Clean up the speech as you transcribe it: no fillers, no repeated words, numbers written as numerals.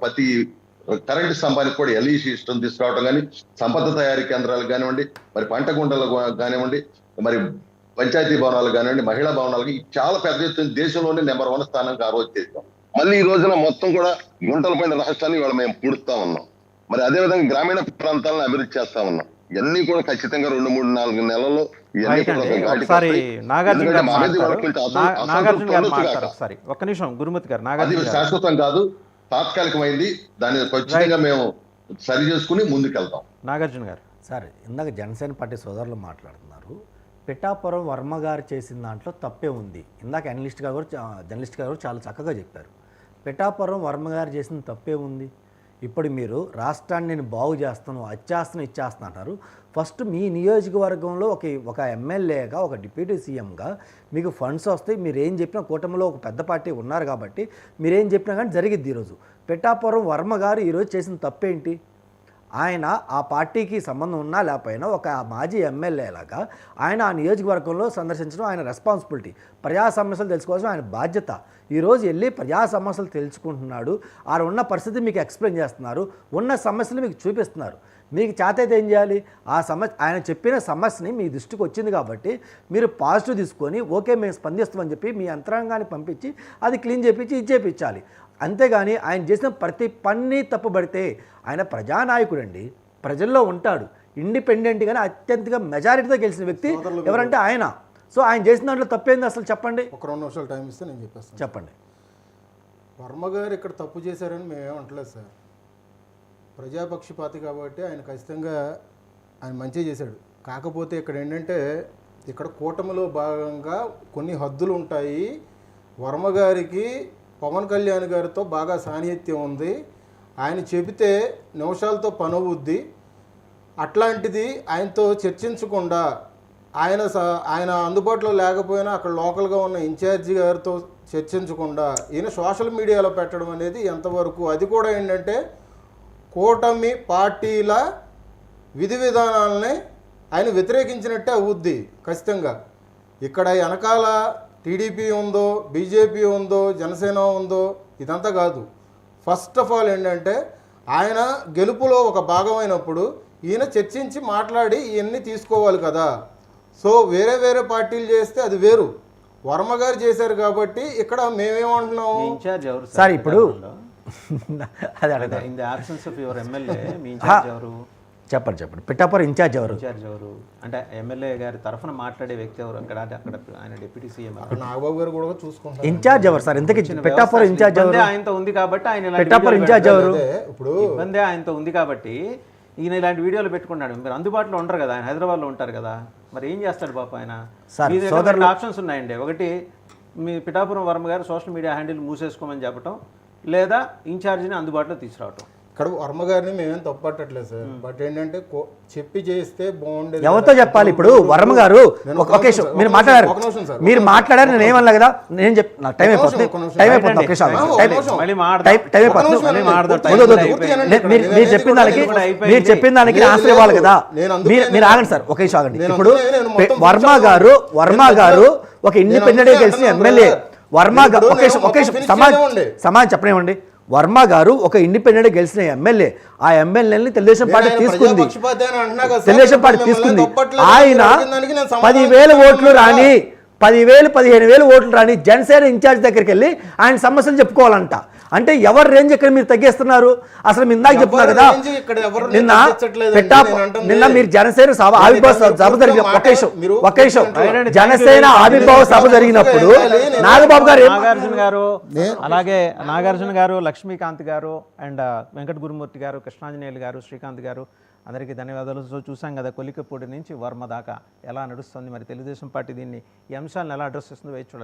ప్రతి కరెంటు స్తంభానికి కూడా ఎల్ఈసి సిస్టమ్ తీసుకురావడం కానీ, సంపద తయారీ కేంద్రాలు కానివ్వండి, మరి పంట గుంటలు కానివ్వండి, మరి పంచాయతీ భవనాలు కానివ్వండి, మహిళా భవనాలకి చాలా పెద్ద ఎత్తున దేశంలోనే నెంబర్ 1 స్థానానికి ఆ రోజు చేస్తాం. మళ్ళీ ఈ రోజున మొత్తం కూడా గుంటల పైన రాష్ట్రాన్ని ఇవాళ మేము పూడుస్తా ఉన్నాం. మరి అదేవిధంగా గ్రామీణ ప్రాంతాలను అభివృద్ధి చేస్తా ఉన్నాం. ఇవన్నీ కూడా ఖచ్చితంగా 2, 3, 4 నెలల్లో శాశ్వతం కాదు, తాత్కాలికమైంది. దాన్ని ఖచ్చితంగా మేము సరి చేసుకుని ముందుకెళ్తాం. నాగార్జున గారు సార్, ఇందాక జనసేన పార్టీ సోదరులు మాట్లాడుతున్నారు. పిఠాపురం వర్మ గారు చేసిన దాంట్లో తప్పే ఉంది. ఇందాక జర్నలిస్ట్ గారు కూడా చాలా చక్కగా చెప్పారు. పిఠాపురం వర్మ గారు చేసిన తప్పే ఉంది. ఇప్పుడు మీరు రాష్ట్రాన్ని నేను బాగు చేస్తాను, ఇచ్చేస్తాను అంటారు. ఫస్ట్ మీ నియోజకవర్గంలో ఒక ఎమ్మెల్యేగా, ఒక డిప్యూటీ సీఎంగా మీకు ఫండ్స్ వస్తాయి. మీరు ఏం చెప్పినా, కూటమిలో ఒక పెద్ద పార్టీ ఉన్నారు కాబట్టి మీరేం చెప్పినా కానీ జరిగిద్ది. ఈరోజు పిఠాపురం వర్మ గారు ఈరోజు చేసిన తప్పేంటి? ఆయన ఆ పార్టీకి సంబంధం ఉన్నా లేకపోయినా ఒక మాజీ ఎమ్మెల్యేలాగా ఆయన ఆ నియోజకవర్గంలో సందర్శించడం ఆయన రెస్పాన్సిబిలిటీ. ప్రజా సమస్యలు తెలుసుకోవాల్సిన ఆయన బాధ్యత. ఈరోజు వెళ్ళి ప్రజా సమస్యలు తెలుసుకుంటున్నాడు. ఆ ఉన్న పరిస్థితి మీకు ఎక్స్ప్లెయిన్ చేస్తున్నారు, ఉన్న సమస్యలు మీకు చూపిస్తున్నారు. మీకు చేతైతే ఏం చేయాలి? ఆయన చెప్పిన సమస్యని మీ దృష్టికి వచ్చింది కాబట్టి మీరు పాజిటివ్ తీసుకొని ఓకే మేము స్పందిస్తామని చెప్పి మీ యంత్రాంగాన్ని పంపించి అది క్లీన్ చేయించి ఇచ్చేపించాలి. అంతేగాని ఆయన చేసిన ప్రతి పని తప్పుబడితే, ఆయన ప్రజానాయకుడు అండి, ప్రజల్లో ఉంటాడు, ఇండిపెండెంట్గానే అత్యంతగా మెజారిటీతో గెలిచిన వ్యక్తి ఎవరంటే ఆయన. సో ఆయన చేసిన దాంట్లో తప్పేంది అసలు చెప్పండి. ఒక 2 నిమిషాలు టైం ఇస్తే నేను చెప్పేస్తాను. చెప్పండి. వర్మ గారు ఇక్కడ తప్పు చేశారని మేమేమంటలేదు సార్. ప్రజాపక్షపాతి కాబట్టి ఆయన ఖచ్చితంగా ఆయన మంచిగా చేశాడు. కాకపోతే ఇక్కడ ఏంటంటే, ఇక్కడ కూటమిలో భాగంగా కొన్ని హద్దులు ఉంటాయి. వర్మ గారికి పవన్ కళ్యాణ్ గారితో బాగా సాన్నిహిత్యం ఉంది. ఆయన చెబితే నిమిషాలతో పనవుద్ది. అట్లాంటిది ఆయనతో చర్చించకుండా, ఆయన అందుబాటులో లేకపోయినా అక్కడ లోకల్గా ఉన్న ఇన్ఛార్జి గారితో చర్చించకుండా ఈయన సోషల్ మీడియాలో పెట్టడం అనేది ఎంతవరకు? అది కూడా ఏంటంటే కూటమి పార్టీల విధి విధానాలని ఆయన వ్యతిరేకించినట్టే అవుద్ది ఖచ్చితంగా. ఇక్కడ వెనకాల టీడీపీ ఉందో, బీజేపీ ఉందో, జనసేన ఉందో, ఇదంతా కాదు. ఫస్ట్ ఆఫ్ ఆల్ ఏంటంటే, ఆయన గెలుపులో ఒక భాగమైనప్పుడు ఈయన చర్చించి మాట్లాడి ఇవన్నీ తీసుకోవాలి కదా. సో వేరే పార్టీలు చేస్తే అది వేరు. వర్మ గారు చేశారు కాబట్టి ఇక్కడ మేమేమంటున్నాము సార్, ఇప్పుడు చెప్పండి. పిఠాపురం ఇన్ఛార్జ్ ఎవరు? అంటే ఎమ్మెల్యే గారి తరఫున మాట్లాడే వ్యక్తి ఎవరు? అక్కడ ఆయన డిప్యూటీ సీఎం నాగబాబు గారు కూడా చూసుకుంటారు. ఇన్ఛార్జ్ ఎవరు సార్? ఇంతకీ పిఠాపురం ఇన్ఛార్జ్ ఎవరు? ఆయనతో ఉంది కాబట్టి ఆయన పిఠాపురం ఇన్ఛార్జ్ ఎవరు? ఇప్పుడు ఇబ్బంది ఆయనతో ఉంది కాబట్టి ఈయన ఇలాంటి వీడియోలు పెట్టుకున్నాడు. మీరు అందుబాటులో ఉంటారు కదా, ఆయన హైదరాబాద్లో ఉంటారు కదా, మరి ఏం చేస్తాడు పాప ఆయన? మీ దగ్గర ఆప్షన్స్ ఉన్నాయండి. ఒకటి, మీ పిఠాపురం వర్మ గారు సోషల్ మీడియా హ్యాండిల్ మూసేసుకోమని చెప్పటం, లేదా ఇన్ఛార్జిని అందుబాటులో తీసుకురావటం. ఇక్కడ వర్మ గారిని మేమేం తప్పట్టట్లేదు సార్. బట్ ఏంటంటే చెప్పి చేస్తే బాగుండేది. ఎవరితో చెప్పాలి? ఇప్పుడు వర్మ గారు మీరు మాట్లాడారు, నేను ఏమన్నా కదా, నేను టైం అయిపోతుంది. మీరు చెప్పిన దానికి ఆన్సర్ ఇవ్వాలి కదా. మీరు ఆగండి సార్, ఒకే ఆగండి. ఇప్పుడు వర్మ గారు ఒక ఇండిపెండెంట్ గా గెలిచిన ఎమ్మెల్యే. సమాజం చెప్పనివ్వండి. వర్మ గారు ఒక ఇండిపెండెంట్ గెలిచిన ఎమ్మెల్యే. ఆ ఎమ్మెల్యేని తెలుగుదేశం పార్టీ తీసుకుంది. ఆయన 10,000 ఓట్లు రాని, 10,000, 15,000 ఓట్లు రాని జనసేన ఇన్ఛార్జ్ దగ్గరికి వెళ్ళి ఆయన సమస్యలు చెప్పుకోవాలంట. అంటే ఎవరి రేంజ్ ఇక్కడ మీరు తగ్గిస్తున్నారు? అసలు మీరు ఇందాక చెప్తున్నారు కదా, నిన్న మీరు జనసేన ఆవిర్భావ సభ జరిగిన జనసేన ఆవిర్భావ సభ జరిగినప్పుడు నాగబాబు గారు, అలాగే నాగార్జున గారు, లక్ష్మీకాంత్ గారు, అండ్ వెంకట గురుమూర్తి గారు, కృష్ణాంజనేయులు గారు, శ్రీకాంత్ గారు, అందరికీ ధన్యవాదాలు. చూసాం కదా, కొలికపూడి నుంచి వర్మ దాకా ఎలా నడుస్తుంది. మరి తెలుగుదేశం పార్టీ దీన్ని ఈ అంశాలను ఎలా అడ్రస్ చేస్తుందో వేచి చూడాలి.